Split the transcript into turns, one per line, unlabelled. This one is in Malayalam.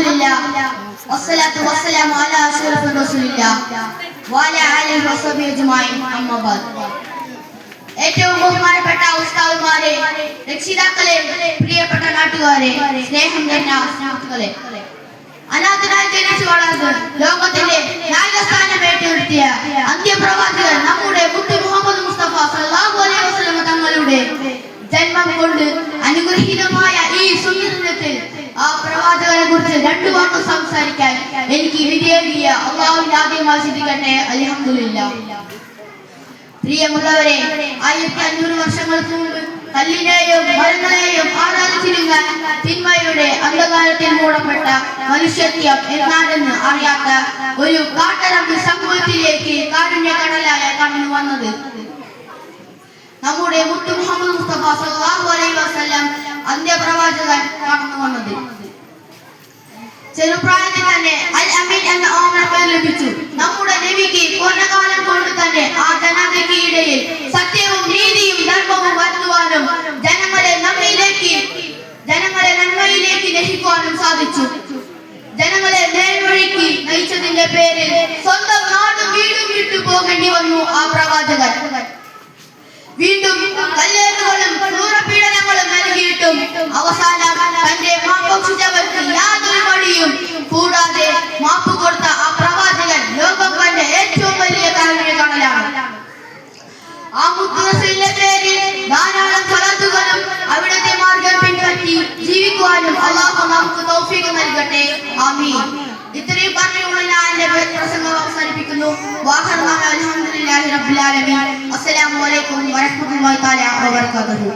അൽഹംദുലില്ലാ വസ്സലാത്തു വസ്സലാമു അലാ അഷ്റഫി റസൂലില്ലാ വഅലാ ആലിഹി വസഹ്ബിഹി അജ്മഈൻ അമ്മാ ബഅദ്. ഏറ്റവും ബഹുമാനപ്പെട്ട ഉസ്താദുമാരെ, രക്ഷിതാക്കളെ, പ്രിയപ്പെട്ട നാട്ടുകാരെ, സ്നേഹം നിറഞ്ഞ സുഹൃത്തുക്കളെ, അനാഥനായി ജനിച്ചു വളർന്ന് ലോകത്തിന്റെ നായകസ്ഥാനം ഏറ്റെടുത്തിയ അന്ത്യപ്രവാചകൻ നമ്മുടെ മുത്ത് മുഹമ്മദ് മുസ്തഫ സല്ലല്ലാഹു അലൈഹി വസല്ലം തങ്ങളുടെ ജന്മം കൊണ്ട് അനുഗ്രഹീതമായ ഈ സുദിനത്തിൽ ആ പ്രവാചകനെ കുറിച്ച് രണ്ടു വാക്ക് സംസാരിക്കാൻ എനിക്ക് വിധിയേകിയ അല്ലാഹുവിനെ ആദ്യമായി ശ്രദ്ധിക്കട്ടെ. അൽഹംദുലില്ലാ. പ്രിയമുള്ളവരെ, 1500 വർഷങ്ങൾക്ക് മുമ്പ് കല്ലിനെയും മരങ്ങളെയും ആരാധിച്ചിരുന്ന തിന്മയുടെ അന്ധകാരത്തിൽ മൂടപ്പെട്ട മനുഷ്യത്വം എന്നാണെന്ന് അറിയാത്ത ഒരു കാട്ടറമ്പ് സമൂഹത്തിലേക്ക് കാരുണ്യകടലായ കടന്നു വന്നത് നമ്മുടെ മുത്ത് മുഹമ്മദ് മുസ്തഫ സല്ലല്ലാഹു അലൈഹി വസല്ലം അന്ത്യപ്രവാചകൻ കടന്നു വന്നത്. ചെറുപ്രായത്തിൽ തന്നെ അൽ അമീൻ എന്ന ഓമനപ്പേര് ലഭിച്ചു. നമ്മുടെ നബിക്ക് കൊല്ലകാലം കൊണ്ട് തന്നെ ആ ജനതയ്ക്ക് ഇടയിൽ സത്യവും നീതിയും ധർമ്മവും വരുത്തുവാനും ജനങ്ങളെ നന്മയിലേക്ക് നയിക്കുവാനും സാധിച്ചു. ജനങ്ങളെ നേർവഴിക്ക് നയിച്ചതിന്റെ പേരിൽ സ്വന്തം നാടും വീടും വിട്ടു പോകേണ്ടി വന്നു ആ പ്രവാചകൻ. വീണ്ടും കല്ലേറുകളും ക്രൂരപീഡനങ്ങളും നൽകിയിട്ടും അവസാനം തന്റെ മാപ്പോക്ഷിച്ചവർക്ക് യാതൊരു വഴിയും കൂടാതെ മാപ്പ് കൊടുത്ത ആ പ്രവാചകൻ ലോകം കണ്ട ഏറ്റവും വലിയ കാരുണ്യകടലാണ്. ആ മുത്തുറസൂലിന്റെ പേരിൽ ധാരാളം സ്വലാത്തുകളും അവിടുത്തെ മാർഗം പിൻപറ്റി ജീവിക്കുവാനും അല്ലാഹു നമുക്ക് തൗഫീഖ് നൽകട്ടെ. ആമീൻ. ഇത്രയും പറഞ്ഞുകൊണ്ട് ഞാൻ എന്റെ പ്രസംഗം അവസാനിപ്പിക്കുന്നു. അൽഹംദുലില്ലാഹി റബ്ബിൽ ആലമീൻ. അസ്സലാമു അലൈക്കും വറഹ്മത്തുള്ളാഹി തആല വബറകാതുഹു.